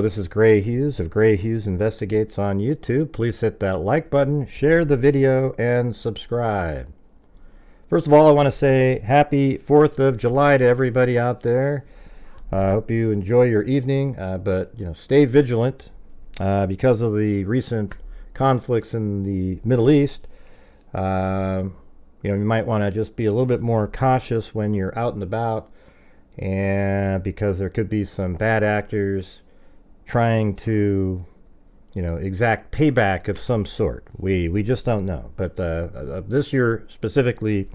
Hello, this is Gray Hughes of Gray Hughes Investigates on YouTube. Please hit that like button, share the video, and subscribe. First of all, I want to say happy 4th of July to everybody out there. I hope you enjoy your evening, but stay vigilant because of the recent conflicts in the Middle East. You might want to just be a little bit more cautious when you're out and about, and because there could be some bad actors trying to, exact payback of some sort. We just don't know. But this year specifically,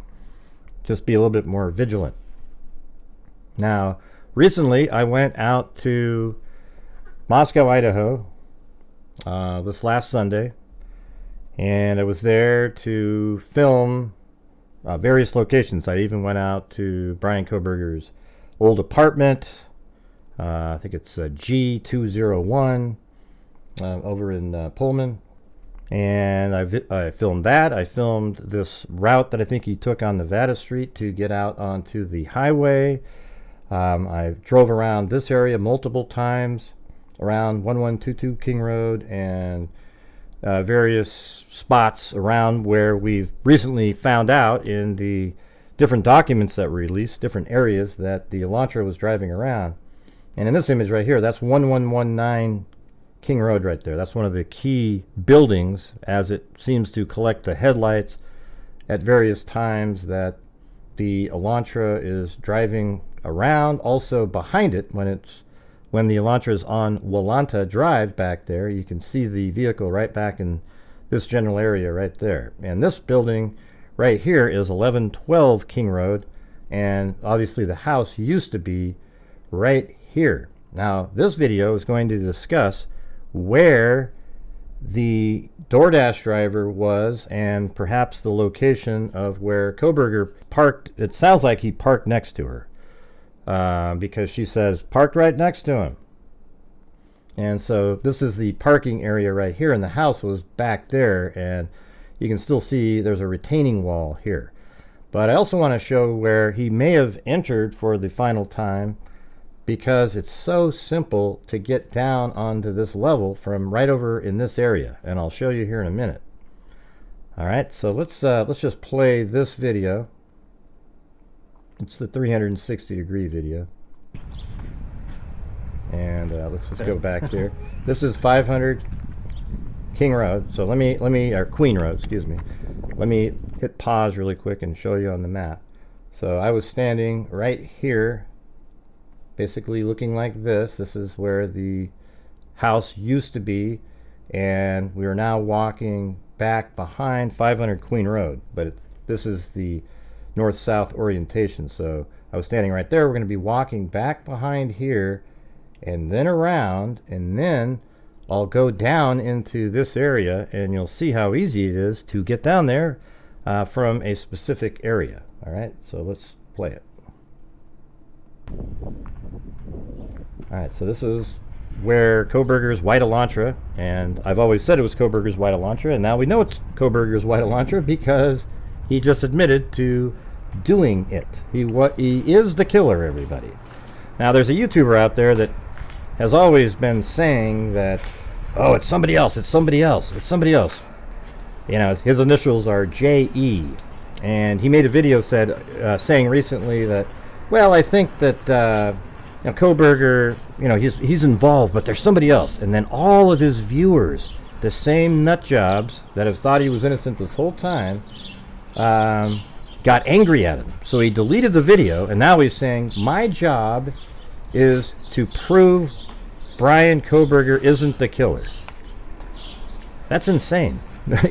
just be a little bit more vigilant. Now, recently I went out to Moscow, Idaho, this last Sunday, and I was there to film various locations. I even went out to Bryan Kohberger's old apartment. I think it's G201 over in Pullman, and I filmed that. I filmed this route that I think he took on Nevada Street to get out onto the highway. I drove around this area multiple times, around 1122 King Road, and various spots around where we've recently found out in the different documents that were released, different areas that the Elantra was driving around. And in this image right here, that's 1119 King Road right there. That's one of the key buildings, as it seems to collect the headlights at various times that the Elantra is driving around. Also behind it, when the Elantra is on Walanta Drive back there, you can see the vehicle right back in this general area right there. And this building right here is 1112 King Road, and obviously the house used to be right here. Now, this video is going to discuss where the DoorDash driver was and perhaps the location of where Kohberger parked. It sounds like he parked next to her because she says parked right next to him. And so this is the parking area right here, and the house was back there, and you can still see there's a retaining wall here. But I also want to show where he may have entered for the final time, because it's so simple to get down onto this level from right over in this area, and I'll show you here in a minute. All right, so let's just play this video. It's the 360-degree video, and let's just go back here. This is 500 King Road. So let me or Queen Road, excuse me. Let me hit pause really quick and show you on the map. So I was standing right here, basically looking like this. This is where the house used to be, and we are now walking back behind 500 Queen Road, but this is the north-south orientation. So I was standing right there. We're going to be walking back behind here and then around, and then I'll go down into this area, and you'll see how easy it is to get down there from a specific area. All right, so let's play it. All right, so this is where Kohberger's white Elantra, and I've always said it was Kohberger's white Elantra, and now we know it's Kohberger's white Elantra because he just admitted to doing it. He is the killer, everybody. Now, there's a YouTuber out there that has always been saying that, oh, it's somebody else, it's somebody else, it's somebody else. His initials are JE, and he made a video saying recently that, well, I think that Kohberger, he's involved, but there's somebody else. And then all of his viewers, the same nut jobs that have thought he was innocent this whole time, got angry at him. So he deleted the video, and now he's saying, my job is to prove Bryan Kohberger isn't the killer. That's insane.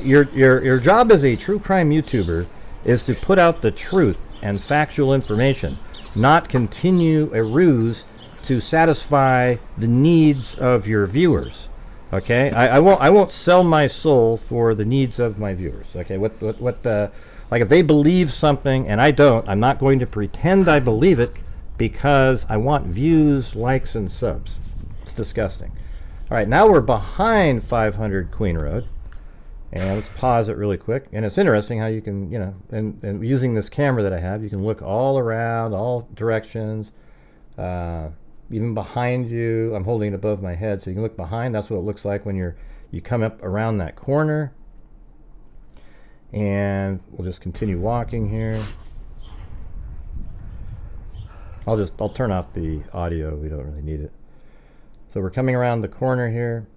Your job as a true crime YouTuber is to put out the truth and factual information, not continue a ruse to satisfy the needs of your viewers. Okay, I won't sell my soul for the needs of my viewers. Okay, like if they believe something and I don't, I'm not going to pretend I believe it because I want views, likes, and subs. It's disgusting. All right, now we're behind 500 Queen Road, and let's pause it really quick. And it's interesting how you can, and using this camera that I have, you can look all around, all directions. even behind you. I'm holding it above my head so you can look behind. That's what it looks like when you come up around that corner. And we'll just continue walking here. I'll turn off the audio. We don't really need it. So we're coming around the corner here.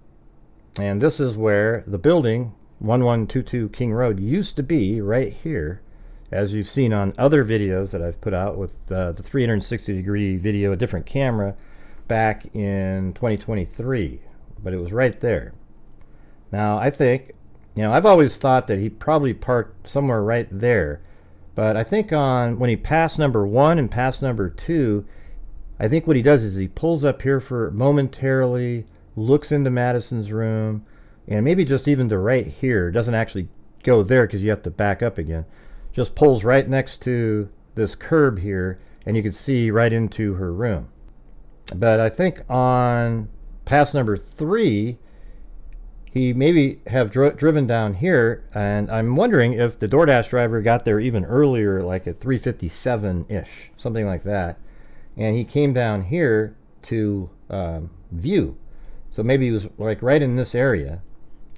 And this is where the building, 1122 King Road, used to be, right here, as you've seen on other videos that I've put out with the 360-degree video, a different camera, back in 2023. But it was right there. Now, I think, I've always thought that he probably parked somewhere right there. But I think when he passed number 1 and passed number 2, I think what he does is he pulls up here for momentarily, looks into Madison's room, and maybe just even to right here. Doesn't actually go there because you have to back up again. Just pulls right next to this curb here, and you can see right into her room. But I think on pass number 3, he maybe have driven down here, and I'm wondering if the DoorDash driver got there even earlier, like at 3:57-ish, something like that. And he came down here to view. So maybe he was like right in this area,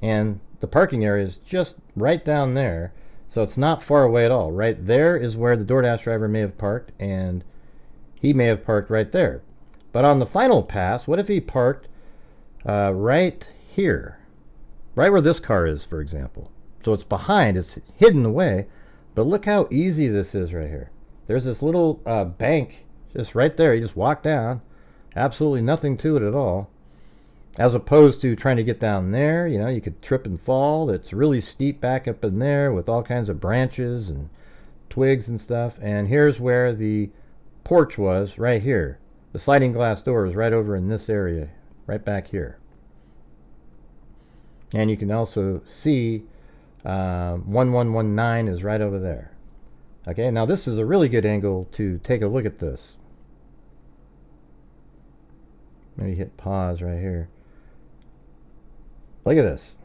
and the parking area is just right down there. So it's not far away at all. Right there is where the DoorDash driver may have parked, and he may have parked right there. But on the final pass, what if he parked right here? Right where this car is, for example. So it's behind, it's hidden away, but look how easy this is right here. There's this little bank just right there. You just walk down, absolutely nothing to it at all. As opposed to trying to get down there, you could trip and fall. It's really steep back up in there with all kinds of branches and twigs and stuff. And here's where the porch was, right here. The sliding glass door is right over in this area, right back here. And you can also see 1119 is right over there. Okay, now this is a really good angle to take a look at this. Maybe hit pause right here. Look at this.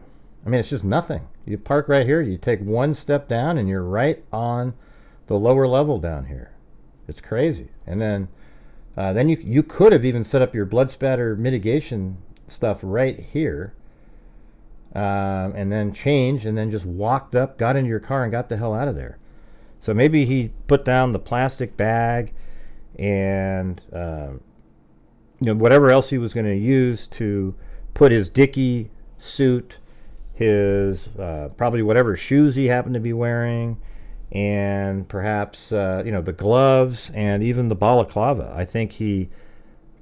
I mean, it's just nothing. You park right here, you take one step down, and you're right on the lower level down here. It's crazy. And then you could have even set up your blood spatter mitigation stuff right here. And then changed, and then just walked up, got into your car, and got the hell out of there. So maybe he put down the plastic bag and whatever else he was going to use to put his dicky suit, his probably whatever shoes he happened to be wearing, and perhaps the gloves and even the balaclava. I think he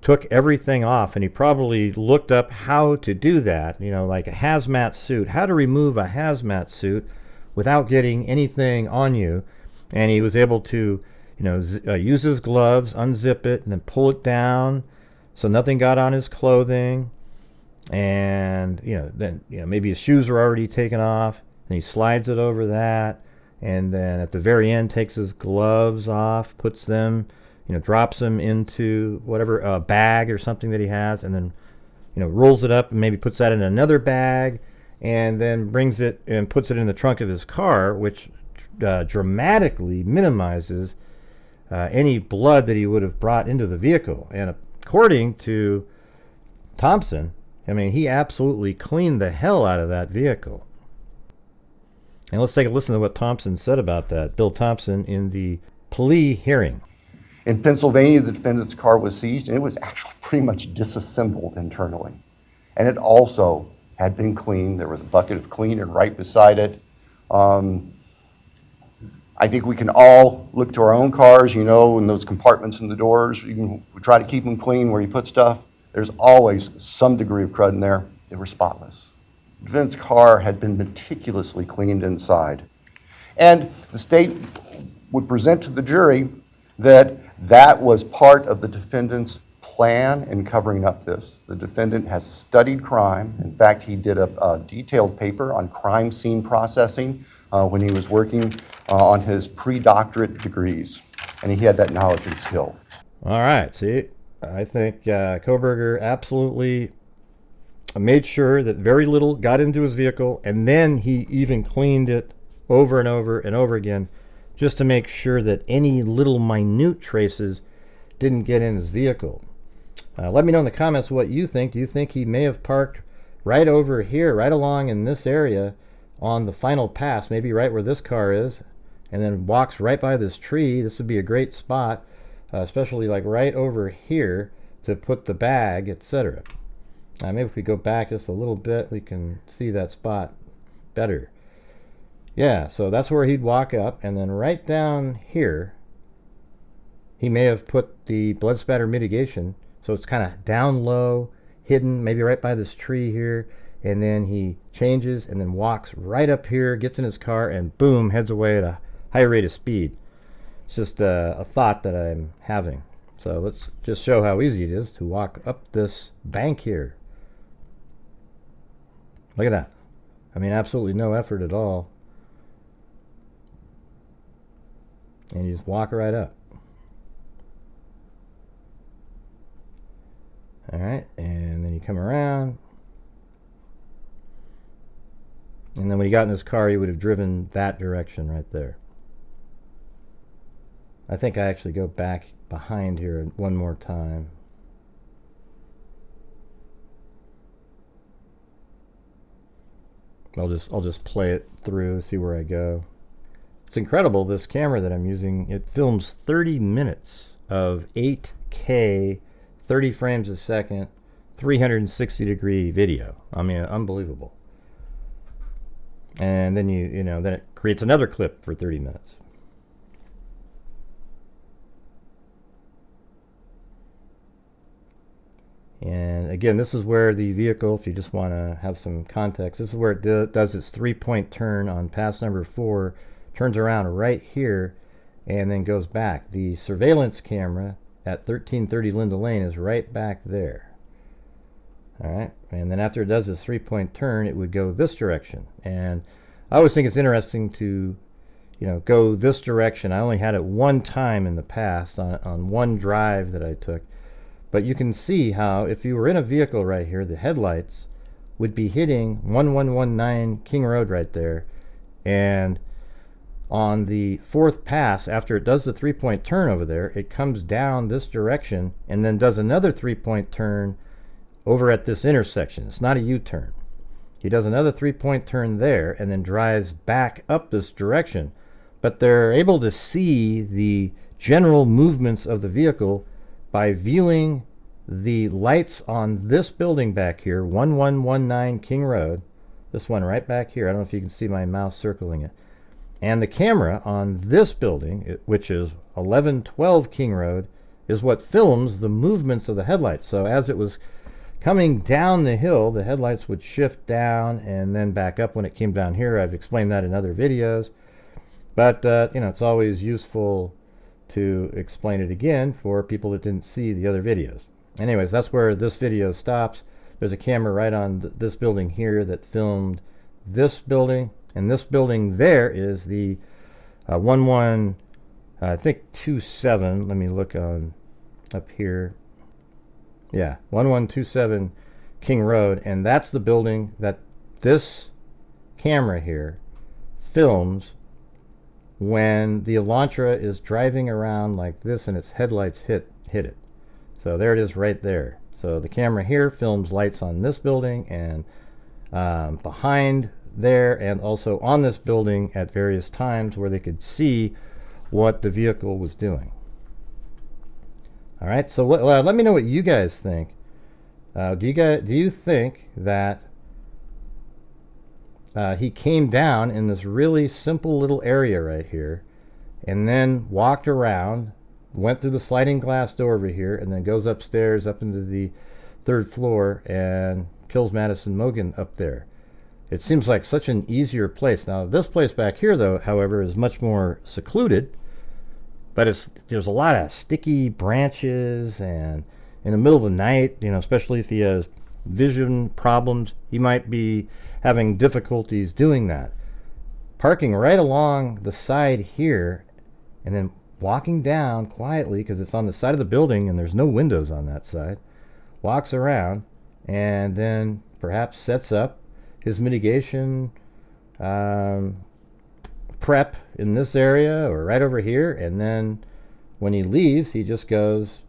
took everything off, and he probably looked up how to do that, like a hazmat suit, how to remove a hazmat suit without getting anything on you. And he was able to use his gloves, unzip it, and then pull it down so nothing got on his clothing. And then maybe his shoes were already taken off, and he slides it over that, and then at the very end takes his gloves off, puts them, drops them into whatever bag or something that he has, and then rolls it up and maybe puts that in another bag, and then brings it and puts it in the trunk of his car, which dramatically minimizes any blood that he would have brought into the vehicle. And according to Thompson, he absolutely cleaned the hell out of that vehicle. And let's take a listen to what Thompson said about that. Bill Thompson in the plea hearing. In Pennsylvania, the defendant's car was seized, and it was actually pretty much disassembled internally. And it also had been cleaned. There was a bucket of cleaner right beside it. I think we can all look to our own cars, in those compartments in the doors. We try to keep them clean where you put stuff. There's always some degree of crud in there. They were spotless. The defendant's car had been meticulously cleaned inside. And the state would present to the jury that was part of the defendant's plan in covering up this. The defendant has studied crime. In fact, he did a detailed paper on crime scene processing when he was working on his pre-doctorate degrees, and he had that knowledge and skill. All right, see, I think Kohberger absolutely made sure that very little got into his vehicle, and then he even cleaned it over and over and over again, just to make sure that any little minute traces didn't get in his vehicle. Let me know in the comments what you think. Do you think he may have parked right over here, right along in this area on the final pass, maybe right where this car is, and then walks right by this tree? This would be a great spot, especially like right over here to put the bag, etc. Maybe if we go back just a little bit, we can see that spot better. Yeah, so that's where he'd walk up, and then right down here, he may have put the blood spatter mitigation, so it's kind of down low, hidden, maybe right by this tree here, and then he changes and then walks right up here, gets in his car, and boom, heads away at a high rate of speed. It's just a thought that I'm having. So let's just show how easy it is to walk up this bank here. Look at that. I mean, absolutely no effort at all. And you just walk right up. Alright, and then you come around. And then when he got in his car, he would have driven that direction right there. I think I actually go back behind here one more time. I'll just play it through, see where I go. It's incredible, this camera that I'm using. It films 30 minutes of 8K, 30 frames a second, 360-degree video. I mean, unbelievable. And then then it creates another clip for 30 minutes. And again, this is where the vehicle, if you just want to have some context, this is where it does its 3-point turn on pass number 4, turns around right here, and then goes back. The surveillance camera at 1330 Linda Lane is right back there. Alright, and then after it does this 3-point turn, it would go this direction. And I always think it's interesting to, go this direction. I only had it one time in the past on one drive that I took. But you can see how, if you were in a vehicle right here, the headlights would be hitting 1119 King Road right there. And on the 4th pass, after it does the 3-point turn over there, it comes down this direction and then does another 3-point turn over at this intersection. It's not a U-turn. He does another 3-point turn there and then drives back up this direction. But they're able to see the general movements of the vehicle by viewing the lights on this building back here, 1119 King Road, this one right back here. I don't know if you can see my mouse circling it. And the camera on this building, which is 1112 King Road, is what films the movements of the headlights. So as it was coming down the hill, the headlights would shift down and then back up when it came down here. I've explained that in other videos. But, it's always useful to explain it again for people that didn't see the other videos. Anyways, that's where this video stops. There's a camera right on this building here that filmed this building, and this building there is the 27. Let me look on up here. Yeah, 1127 King Road, and that's the building that this camera here films when the Elantra is driving around like this and its headlights hit it. So there it is right there. So the camera here films lights on this building and behind there, and also on this building at various times where they could see what the vehicle was doing. All right, so let me know what you guys think. Do you think that he came down in this really simple little area right here and then walked around, went through the sliding glass door over here, and then goes upstairs up into the 3rd floor and kills Madison Mogen up there? It seems like such an easier place. Now, this place back here, though, however, is much more secluded, but there's a lot of sticky branches, and in the middle of the night, especially if he has vision problems, he might be having difficulties doing that. Parking right along the side here and then walking down quietly, because it's on the side of the building and there's no windows on that side, walks around and then perhaps sets up his mitigation prep in this area or right over here, and then when he leaves, he just goes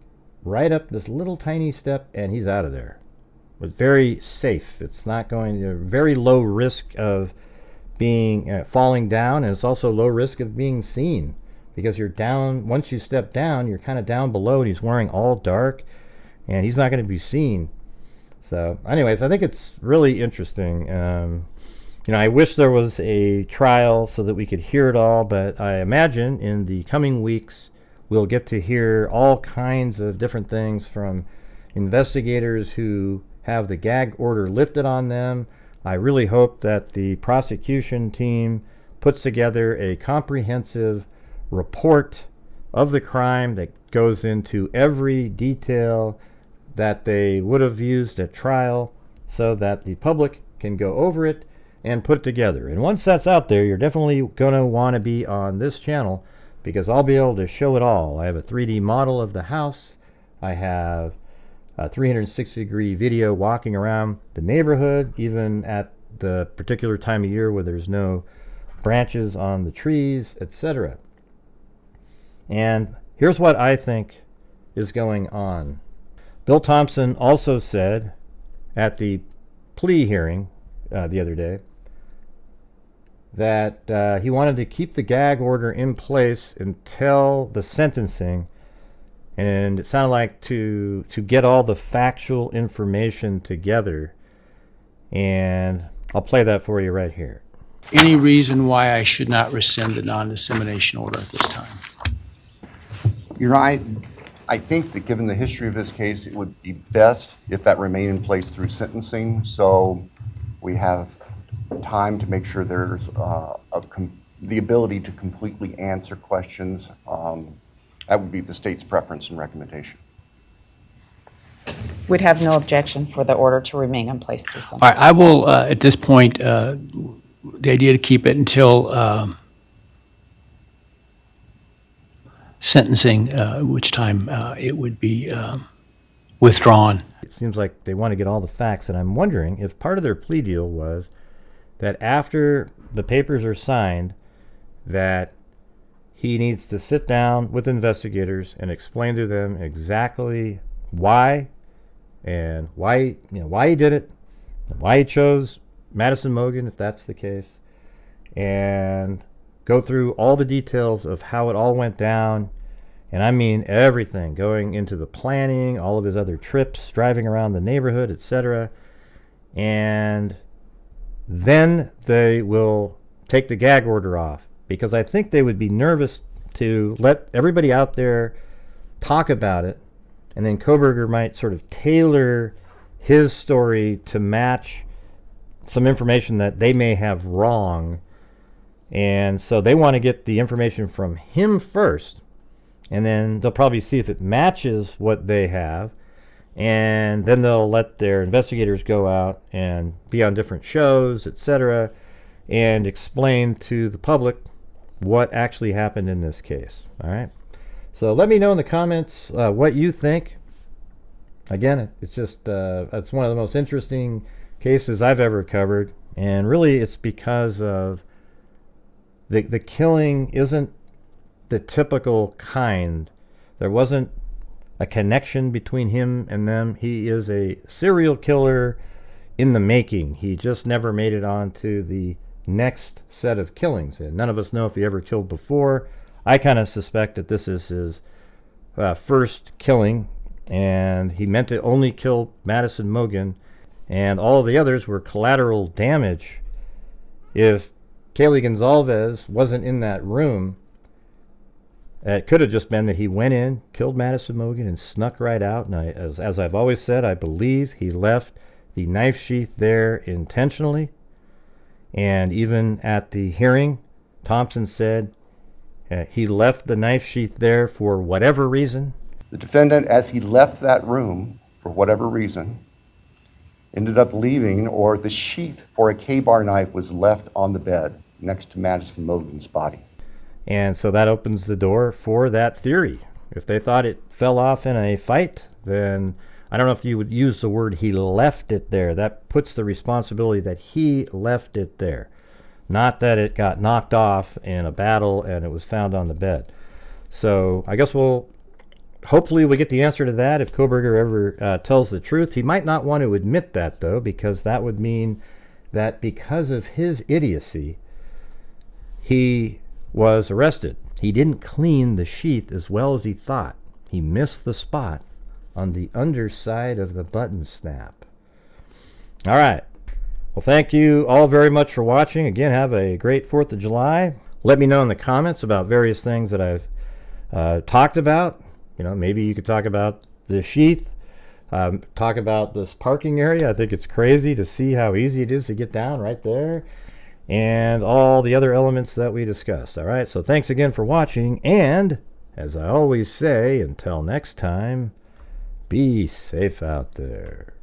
right up this little tiny step, and he's out of there. It's very safe. It's not going to, very low risk of being falling down, and it's also low risk of being seen, because you're down. Once you step down, you're kind of down below, and he's wearing all dark, and he's not going to be seen. So anyways, I think it's really interesting. I wish there was a trial so that we could hear it all, but I imagine in the coming weeks we'll get to hear all kinds of different things from investigators who have the gag order lifted on them. I really hope that the prosecution team puts together a comprehensive report of the crime that goes into every detail that they would have used at trial, so that the public can go over it and put it together. And once that's out there, you're definitely going to want to be on this channel, because I'll be able to show it all. I have a 3D model of the house. I have a 360-degree video walking around the neighborhood, even at the particular time of year where there's no branches on the trees, etc. And here's what I think is going on. Bill Thompson also said at the plea hearing the other day that he wanted to keep the gag order in place until the sentencing, and it sounded like to get all the factual information together. And I'll play that for you right here. Any reason why I should not rescind the non-dissemination order at this time? Your Honor, I think that given the history of this case, it would be best if that remained in place through sentencing, so we have time to make sure there's the ability to completely answer questions. That would be the state's preference and recommendation. We'd have no objection for the order to remain in place through All sentencing. right, I will, at this point, the idea to keep it until sentencing, which time it would be withdrawn. It seems like they want to get all the facts, and I'm wondering if part of their plea deal was that after the papers are signed, that he needs to sit down with investigators and explain to them exactly why he did it, why he chose Madison Mogen, if that's the case, and go through all the details of how it all went down. And I mean everything, going into the planning, all of his other trips, driving around the neighborhood, etc. And then they will take the gag order off, because I think they would be nervous to let everybody out there talk about it, and then Kohberger might sort of tailor his story to match some information that they may have wrong. And so they want to get the information from him first, and then they'll probably see if it matches what they have, and then they'll let their investigators go out and be on different shows, etc., and explain to the public what actually happened in this case. All right, so let me know in the comments what you think. Again, it's just it's one of the most interesting cases I've ever covered, and really it's because of the killing isn't the typical kind. There wasn't a connection between him and them. He is a serial killer in the making. He just never made it on to the next set of killings, and none of us know if he ever killed before. I kind of suspect that this is his first killing, and he meant to only kill Madison Mogen, and all of the others were collateral damage. If Kaylee Goncalves wasn't in that room, it could have just been that he went in, killed Madison Mogen, and snuck right out. And as I've always said, I believe he left the knife sheath there intentionally. And even at the hearing, Thompson said he left the knife sheath there for whatever reason. The defendant, as he left that room, for whatever reason, ended up leaving, or the sheath for a K-bar knife was left on the bed next to Madison Mogen's body. And so that opens the door for that theory. If they thought it fell off in a fight, then I don't know if you would use the word he left it there. That puts the responsibility that he left it there, not that it got knocked off in a battle and it was found on the bed. So I guess we'll hopefully we get the answer to that if Kohberger ever tells the truth. He might not want to admit that, though, because that would mean that because of his idiocy, he was arrested. He didn't clean the sheath as well as he thought. He missed the spot on the underside of the button snap. All right. Well, thank you all very much for watching. Again, have a great 4th of July. Let me know in the comments about various things that I've talked about. Maybe you could talk about the sheath, talk about this parking area. I think it's crazy to see how easy it is to get down right there, and all the other elements that we discussed. All right, so thanks again for watching, and as I always say, until next time, be safe out there.